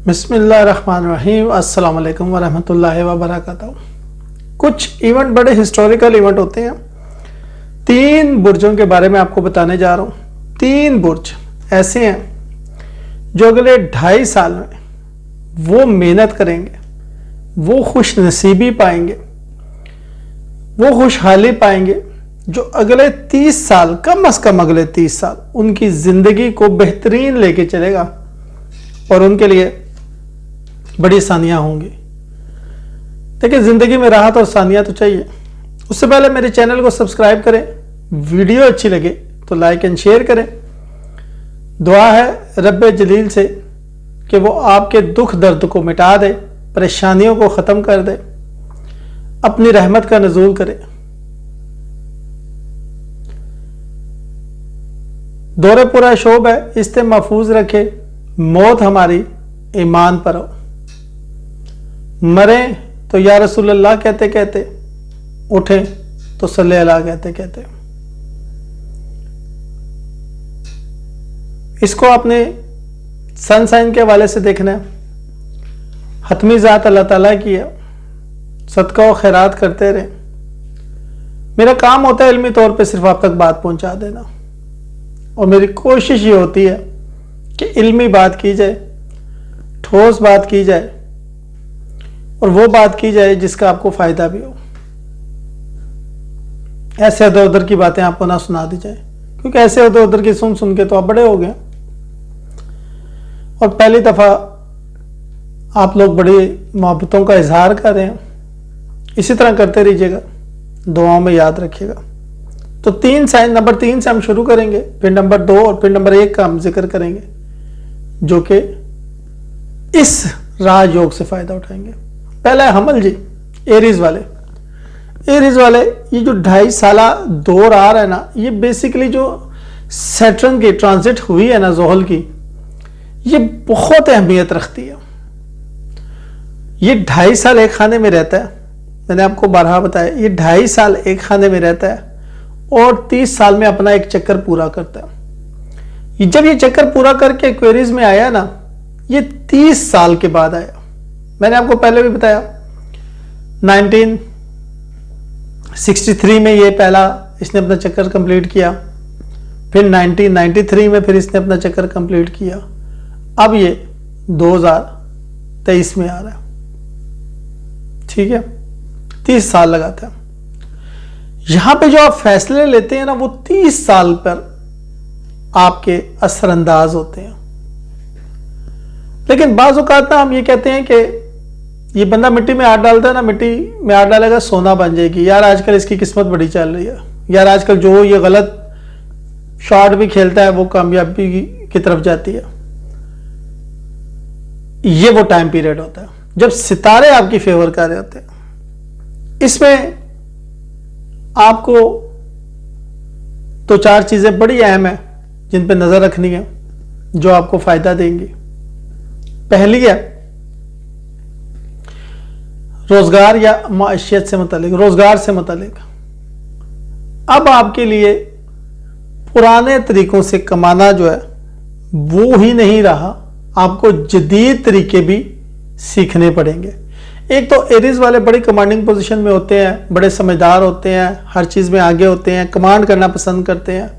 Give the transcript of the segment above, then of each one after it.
बिस्मिल्लाहिर्रहमानिर्रहीम। अस्सलाम वालेकुम वरहमतुल्लाहि वबरकातुहू। कुछ इवेंट बड़े हिस्टोरिकल इवेंट होते हैं। 3 बुर्जों के बारे में आपको बताने जा रहा हूँ। 3 बुर्ज ऐसे हैं जो अगले 2.5 साल में वो मेहनत करेंगे, वो खुश नसीबी पाएंगे, वो खुशहाली पाएंगे जो अगले 30 साल, कम अज कम अगले 30 साल उनकी ज़िंदगी को बेहतरीन लेके चलेगा और उनके लिए बड़ी आसानियाँ होंगी। देखिए, ज़िंदगी में राहत और आसानियाँ तो चाहिए। उससे पहले मेरे चैनल को सब्सक्राइब करें, वीडियो अच्छी लगे तो लाइक एंड शेयर करें। दुआ है रब्बे जलील से कि वो आपके दुख दर्द को मिटा दे, परेशानियों को ख़त्म कर दे, अपनी रहमत का नज़ूल करे। दौरे पूरा शोब है, इससे महफूज रखे। मौत हमारी ईमान पर हो, मरे तो या रसूल अल्लाह कहते कहते, उठे तो सल्ले अला कहते कहते। इसको आपने सन साइन के हवाले से देखना है। हतमी ज़ात अल्लाह ताला की है, सदका और खैरात करते रहे। मेरा काम होता है इल्मी तौर पे सिर्फ आप तक बात पहुंचा देना, और मेरी कोशिश ये होती है कि इल्मी बात की जाए, ठोस बात की जाए, और वो बात की जाए जिसका आपको फायदा भी हो। ऐसे इधर उधर की बातें आपको ना सुना दी जाए, क्योंकि ऐसे इधर उधर की सुन सुन के तो आप बड़े हो गए और पहली दफा आप लोग बड़ी मोहब्बतों का इजहार कर रहे हैं। इसी तरह करते रहिएगा, दुआओं में याद रखिएगा। तो 3 साइन, नंबर 3 से हम शुरू करेंगे, फिर नंबर 2 और फिर नंबर 1 का हम जिक्र करेंगे, जो कि इस राजयोग से फायदा उठाएंगे। पहला है हमल जी, एरीज वाले। एरीज वाले ये जो 2.5 साला दौर आ रहा है ना, ये बेसिकली जो सैटर्न की ट्रांजिट हुई है ना, ज़ोहल की, ये बहुत अहमियत रखती है। ये 2.5 साल एक खाने में रहता है। मैंने आपको बारहा बताया, ये 2.5 साल एक खाने में रहता है और 30 साल में अपना एक चक्कर पूरा करता है। जब ये चक्कर पूरा करके क्वेरीज में आया ना, ये 30 साल के बाद आया। मैंने आपको पहले भी बताया 1963 में ये पहला इसने अपना चक्कर कंप्लीट किया, फिर 1993 में फिर इसने अपना चक्कर कंप्लीट किया। अब ये 2023 में आ रहा है। ठीक है, 30 साल लगाता है। यहां पे जो आप फैसले लेते हैं ना, वो 30 साल पर आपके असरअंदाज होते हैं। लेकिन बाज़ औक़ात ना हम ये कहते हैं कि ये बंदा मिट्टी में हाथ डालता है ना, मिट्टी में हाथ डालेगा सोना बन जाएगी। यार आजकल इसकी किस्मत बड़ी चल रही है। यार आजकल जो ये गलत शॉट भी खेलता है वो कामयाबी की तरफ जाती है। ये वो टाइम पीरियड होता है जब सितारे आपकी फेवर कर रहे होते हैं। इसमें आपको 2-4 चीजें बड़ी अहम है जिन पे नजर रखनी है, जो आपको फायदा देंगी। पहली है रोजगार या माशियत से मुतालिक, रोजगार से मुतालिक। अब आपके लिए पुराने तरीकों से कमाना जो है वो ही नहीं रहा, आपको जदीद तरीके भी सीखने पड़ेंगे। एक तो एरीज वाले बड़ी कमांडिंग पोजीशन में होते हैं, बड़े समझदार होते हैं, हर चीज़ में आगे होते हैं, कमांड करना पसंद करते हैं।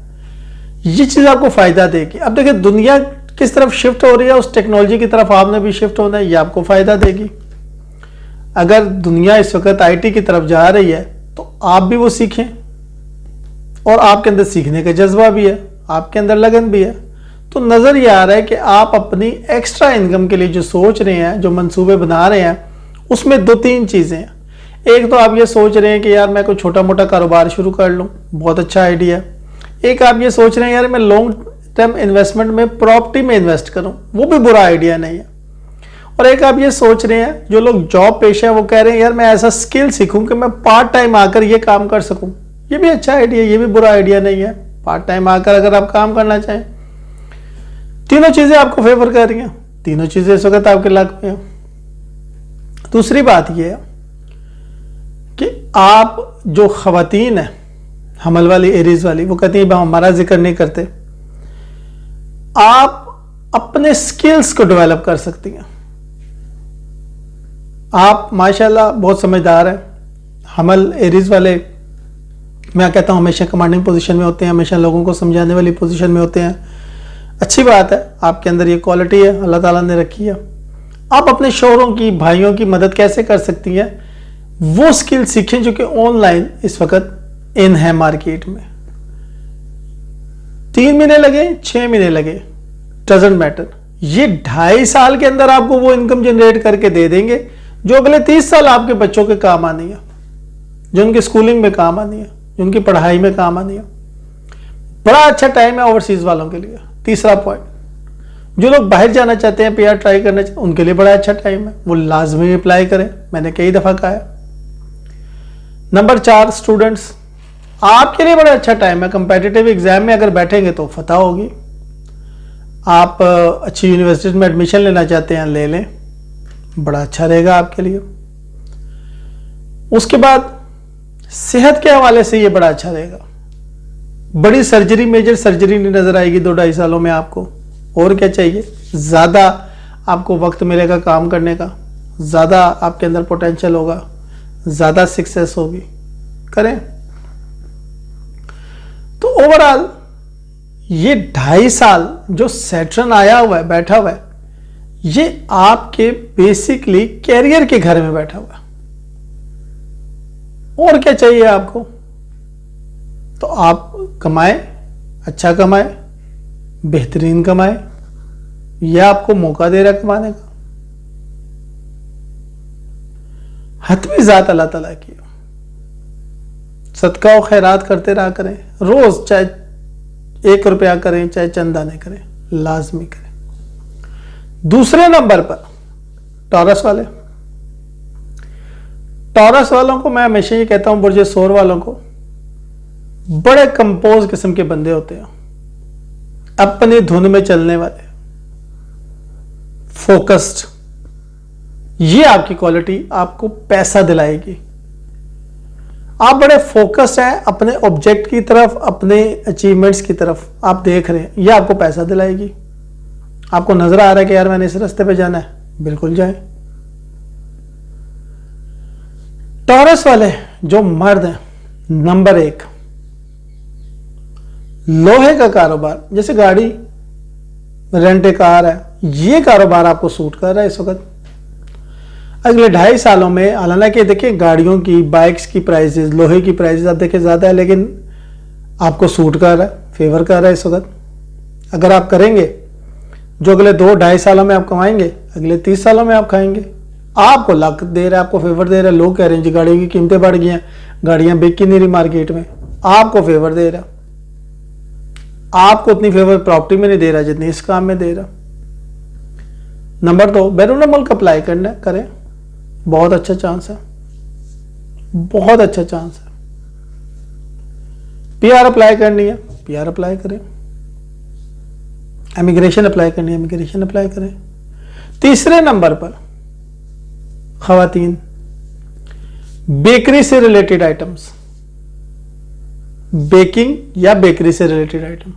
ये चीज़ आपको फ़ायदा देगी। अब देखिए दुनिया किस तरफ शिफ्ट हो रही है, उस टेक्नोलॉजी की तरफ आपने भी शिफ्ट होना है, ये आपको फ़ायदा देगी। अगर दुनिया इस वक्त आईटी की तरफ जा रही है तो आप भी वो सीखें, और आपके अंदर सीखने का जज्बा भी है, आपके अंदर लगन भी है। तो नज़र ये आ रहा है कि आप अपनी एक्स्ट्रा इनकम के लिए जो सोच रहे हैं, जो मंसूबे बना रहे हैं, उसमें 2-3 चीज़ें हैं। एक तो आप ये सोच रहे हैं कि यार मैं कोई छोटा मोटा कारोबार शुरू कर लूँ, बहुत अच्छा आइडिया। एक आप ये सोच रहे हैं यार मैं लॉन्ग टर्म इन्वेस्टमेंट में प्रॉपर्टी में इन्वेस्ट करूँ, वो भी बुरा आइडिया नहीं है। और एक आप ये सोच रहे हैं, जो लोग जॉब पेशा है वो कह रहे हैं यार मैं ऐसा स्किल सीखूं कि मैं पार्ट टाइम आकर ये काम कर सकूं, ये भी अच्छा आइडिया, ये भी बुरा आइडिया नहीं है। पार्ट टाइम आकर अगर आप काम करना चाहें, तीनों चीजें आपको फेवर कर रही हैं, तीनों चीजें इस वक्त आपके लक में हैं। दूसरी बात यह है कि आप जो खवातीन है हमल वाली, एरीज वाली, वो कहती है हमारा जिक्र नहीं करते, आप अपने स्किल्स को डेवलप कर सकती हैं। आप माशाल्लाह बहुत समझदार हैं। हमल एरीज वाले, मैं कहता हूँ, हमेशा कमांडिंग पोजीशन में होते हैं, हमेशा लोगों को समझाने वाली पोजीशन में होते हैं। अच्छी बात है, आपके अंदर ये क्वालिटी है, अल्लाह ताला ने रखी है। आप अपने शोहरों की, भाइयों की मदद कैसे कर सकती हैं? वो स्किल सीखें जो कि ऑनलाइन इस वक्त इन है मार्केट में। 3 महीने लगे, 6 महीने लगे, डजंट मैटर। ये 2.5 साल के अंदर आपको वो इनकम जनरेट करके दे देंगे जो अगले 30 साल आपके बच्चों के काम आनी है, जो उनकी स्कूलिंग में काम आनी है, जो उनकी पढ़ाई में काम आनी है। बड़ा अच्छा टाइम है ओवरसीज वालों के लिए। तीसरा पॉइंट, जो लोग बाहर जाना चाहते हैं, पीआर ट्राई करना चाहते हैं, उनके लिए बड़ा अच्छा टाइम है, वो लाजमी अप्लाई करें, मैंने कई दफा कहा है। नंबर 4, स्टूडेंट्स, आपके लिए बड़ा अच्छा टाइम है। कंपेटिटिव एग्जाम में अगर बैठेंगे तो फतह होगी। आप अच्छी यूनिवर्सिटी में एडमिशन लेना चाहते हैं, ले लें, बड़ा अच्छा रहेगा आपके लिए। उसके बाद सेहत के हवाले से ये बड़ा अच्छा रहेगा। बड़ी सर्जरी, मेजर सर्जरी नहीं नजर आएगी 2-2.5 सालों में आपको। और क्या चाहिए? ज्यादा आपको वक्त मिलेगा काम करने का, ज्यादा आपके अंदर पोटेंशियल होगा, ज्यादा सक्सेस होगी, करें। तो ओवरऑल ये 2.5 साल जो सैटर्न आया हुआ है, बैठा हुआ है, ये आपके बेसिकली कैरियर के घर में बैठा हुआ है। और क्या चाहिए आपको? तो आप कमाएं, अच्छा कमाएं, बेहतरीन कमाएं, यह आपको मौका दे रहा है कमाने का। हतमी जात अल्लाह ताला की, सदका और खैरात करते रहा करें रोज, चाहे 1 रुपया करें, चाहे चंद आने करें, लाजमी करें। दूसरे नंबर पर टॉरस वाले, टॉरस वालों को मैं हमेशा ये कहता हूं, बुर्ज सोर वालों को, बड़े कंपोज किस्म के बंदे होते हैं, अपनी धुन में चलने वाले, फोकस्ड। ये आपकी क्वालिटी आपको पैसा दिलाएगी। आप बड़े फोकस्ड हैं अपने ऑब्जेक्ट की तरफ, अपने अचीवमेंट्स की तरफ आप देख रहे हैं, ये आपको पैसा दिलाएगी। आपको नजर आ रहा है कि यार मैंने इस रास्ते पे जाना है, बिल्कुल जाएं। टॉरस वाले जो मर्द हैं, नंबर 1, लोहे का कारोबार, जैसे गाड़ी, रेंट कार है, ये कारोबार आपको सूट कर रहा है इस वक्त। अगले 2.5 सालों में, हालांकि देखिए गाड़ियों की, बाइक्स की प्राइसेस, लोहे की प्राइसेस आप देखिए ज्यादा है, लेकिन आपको सूट कर रहा है, फेवर कर रहा है इस वक्त। अगर आप करेंगे, जो अगले 2-2.5 सालों में आप कमाएंगे, अगले 30 सालों में आप खाएंगे। आपको लक दे रहा है, आपको फेवर दे रहा है। लोग कह रहे हैं जी गाड़ियों की कीमतें बढ़ गई हैं, गाड़ियां बिक ही नहीं रही मार्केट में, आपको फेवर दे रहा, आपको उतनी फेवर प्रॉपर्टी में नहीं दे रहा जितनी इस काम में दे रहा। नंबर 2, बैरून मुल्क अप्लाई करना है, करें, बहुत अच्छा चांस है, बहुत अच्छा चांस है। पीआर अप्लाई करनी है, पीआर अप्लाई करें। इमिग्रेशन अप्लाई करनी है, इमिग्रेशन अप्लाई करें। तीसरे नंबर पर खवातीन, बेकरी से रिलेटेड आइटम्स, बेकिंग या बेकरी से रिलेटेड आइटम,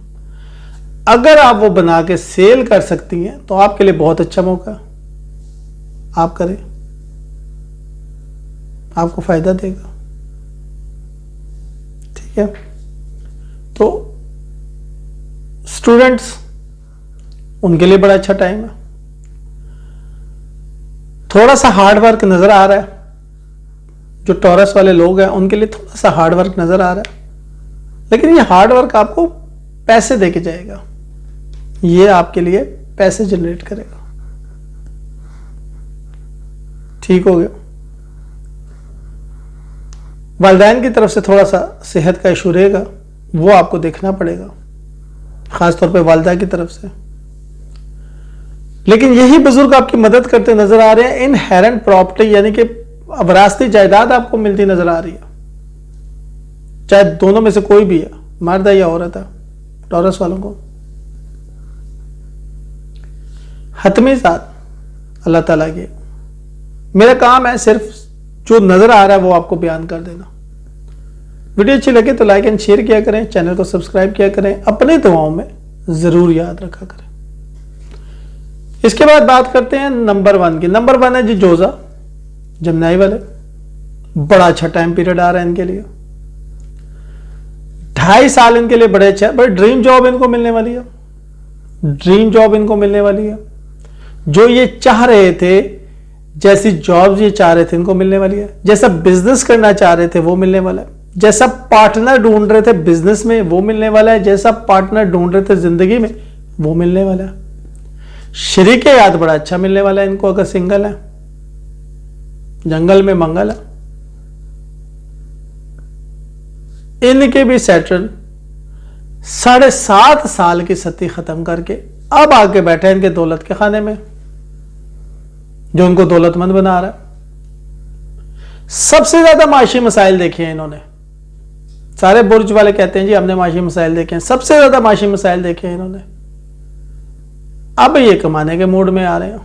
अगर आप वो बना के सेल कर सकती हैं तो आपके लिए बहुत अच्छा मौका है, आप करें, आपको फायदा देगा। ठीक है, तो स्टूडेंट्स, उनके लिए बड़ा अच्छा टाइम है। थोड़ा सा हार्ड वर्क नजर आ रहा है, जो टॉरस वाले लोग हैं उनके लिए थोड़ा सा हार्ड वर्क नजर आ रहा है, लेकिन ये हार्ड वर्क आपको पैसे देके जाएगा, ये आपके लिए पैसे जनरेट करेगा। ठीक हो गया। वालिदैन की तरफ से थोड़ा सा सेहत का इशू रहेगा, वो आपको देखना पड़ेगा, खासतौर पे वालिदा की तरफ से। लेकिन यही बुजुर्ग आपकी मदद करते नजर आ रहे हैं। इनहेरेंट प्रॉपर्टी यानी कि विरासती जायदाद आपको मिलती नजर आ रही है, चाहे दोनों में से कोई भी है, मर्द है या औरत है। टॉरस वालों को हतमी साथ अल्लाह ताला की, मेरा काम है सिर्फ जो नजर आ रहा है वो आपको बयान कर देना। वीडियो अच्छी लगे तो लाइक एंड शेयर किया करें, चैनल को सब्सक्राइब किया करें, अपनी दुआओं में जरूर याद रखा करें। इसके बाद बात करते हैं नंबर 1 की। नंबर 1 है जी जोजा। जमनाई वाले, बड़ा अच्छा टाइम पीरियड आ रहा है इनके लिए। 2.5 साल इनके लिए बड़े अच्छे, बड़े ड्रीम जॉब इनको मिलने वाली है, ड्रीम जॉब इनको मिलने वाली है। जो ये चाह रहे थे, जैसी जॉब ये चाह रहे थे इनको मिलने वाली है। जैसा बिजनेस करना चाह रहे थे वो मिलने वाला है। जैसा पार्टनर ढूंढ रहे थे बिजनेस में वो मिलने वाला है। जैसा पार्टनर ढूंढ रहे थे जिंदगी में वो मिलने वाला है। शरीके याद बड़ा अच्छा मिलने वाला है इनको अगर सिंगल है। जंगल में मंगल है। इनके भी सैटर्न 7.5 साल की सती खत्म करके अब आके बैठे हैं इनके दौलत के खाने में, जो इनको दौलतमंद बना रहा है। सबसे ज्यादा माशी मसाइल देखे हैं इन्होंने। सारे बुर्ज वाले कहते हैं जी हमने माशी मसाइल देखे हैं, सबसे ज्यादा माशी मसाइल देखे हैं इन्होंने। अब ये कमाने के मूड में आ रहे हैं,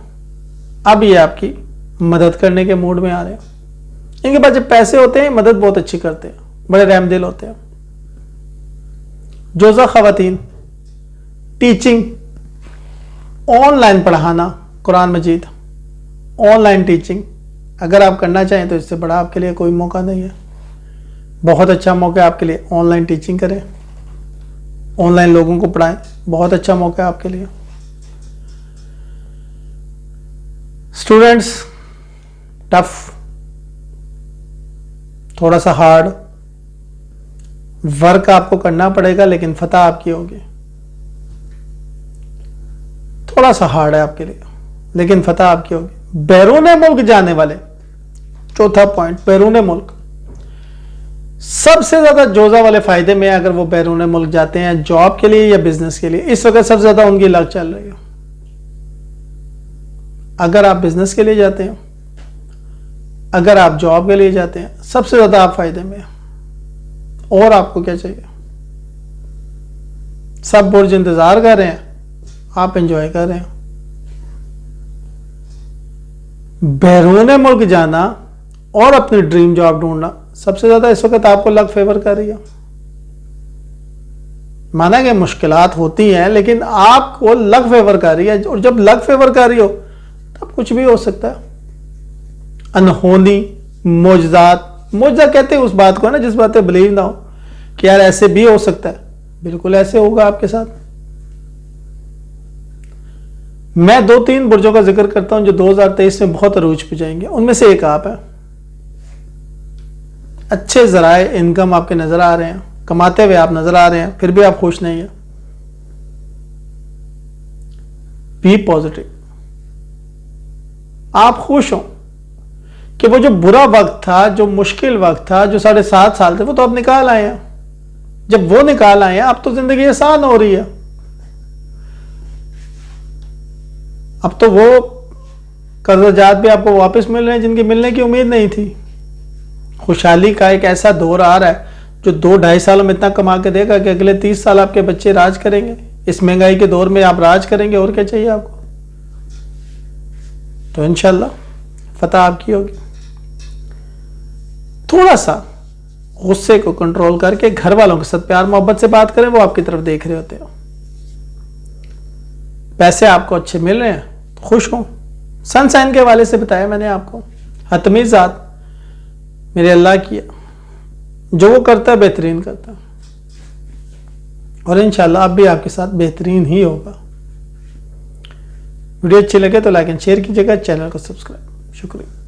अब ये आपकी मदद करने के मूड में आ रहे हैं। इनके पास जब पैसे होते हैं मदद बहुत अच्छी करते हैं, बड़े रहमदिल होते हैं। जोजा खवातीन, टीचिंग, ऑनलाइन पढ़ाना कुरान मजीद, ऑनलाइन टीचिंग अगर आप करना चाहें तो इससे बड़ा आपके लिए कोई मौका नहीं है। बहुत अच्छा मौका है आपके लिए, ऑनलाइन टीचिंग करें, ऑनलाइन लोगों को पढ़ाएं, बहुत अच्छा मौका है आपके लिए। स्टूडेंट्स, टफ, थोड़ा सा हार्ड वर्क आपको करना पड़ेगा, लेकिन फतह आपकी होगी। थोड़ा सा हार्ड है आपके लिए, लेकिन फतह आपकी होगी। बैरून मुल्क जाने वाले, चौथा पॉइंट, बैरून मुल्क सबसे ज्यादा जोजा वाले फायदे में, अगर वो बैरून मुल्क जाते हैं जॉब के लिए या बिजनेस के लिए, इस वक्त सबसे ज्यादा उनकी लक चल रही है। अगर आप बिजनेस के लिए जाते हैं, अगर आप जॉब के लिए जाते हैं, सबसे ज्यादा आप फायदे में हैं। और आपको क्या चाहिए? सब बुर्ज इंतजार कर रहे हैं, आप एंजॉय कर रहे हैं। बैरून मुल्क जाना और अपनी ड्रीम जॉब ढूंढना, सबसे ज्यादा इस वक्त आपको लक फेवर कर रही है। माना कि मुश्किलात होती हैं, लेकिन आपको लक फेवर कर रही है। और जब लक फेवर कर रही हो तब कुछ भी हो सकता है। अनहोनी मोजदात, मोजा कहते हैं उस बात को ना जिस बात पे बिलीव ना हो कि यार ऐसे भी हो सकता है, बिल्कुल ऐसे होगा आपके साथ। मैं 2-3 बुर्जों का जिक्र करता हूं जो 2023 में बहुत अरूज पे जाएंगे। उनमें से एक आप है। अच्छे जराए इनकम आपके नजर आ रहे हैं, कमाते हुए आप नजर आ रहे हैं, फिर भी आप खुश नहीं है। बी पॉजिटिव, आप खुश हो कि वो जो बुरा वक्त था, जो मुश्किल वक्त था, जो 7.5 साल थे, वो तो आप निकाल आए हैं। जब वो निकाल आए हैं, अब तो जिंदगी आसान हो रही है। अब तो वो कर्जजात भी आपको वापस मिल रहे हैं जिनकी मिलने की उम्मीद नहीं थी। खुशहाली का एक ऐसा दौर आ रहा है जो 2-2.5 सालों में इतना कमा के देगा कि अगले 30 साल आपके बच्चे राज करेंगे। इस महंगाई के दौर में आप राज करेंगे, और क्या चाहिए आपको? तो इंशाल्लाह फतह आपकी होगी। थोड़ा सा गुस्से को कंट्रोल करके घर वालों के साथ प्यार मोहब्बत से बात करें, वो आपकी तरफ देख रहे होते हो। पैसे आपको अच्छे मिल रहे हैं तो खुश हो। सनसाइन के हवाले से बताया मैंने आपको, हतमी ज़ात मेरे अल्लाह की, जो वो करता है बेहतरीन करता है, और इंशाल्लाह अब भी आपके साथ बेहतरीन ही होगा। वीडियो अच्छी लगे तो लाइक एंड शेयर कीजिएगा, चैनल को सब्सक्राइब। शुक्रिया।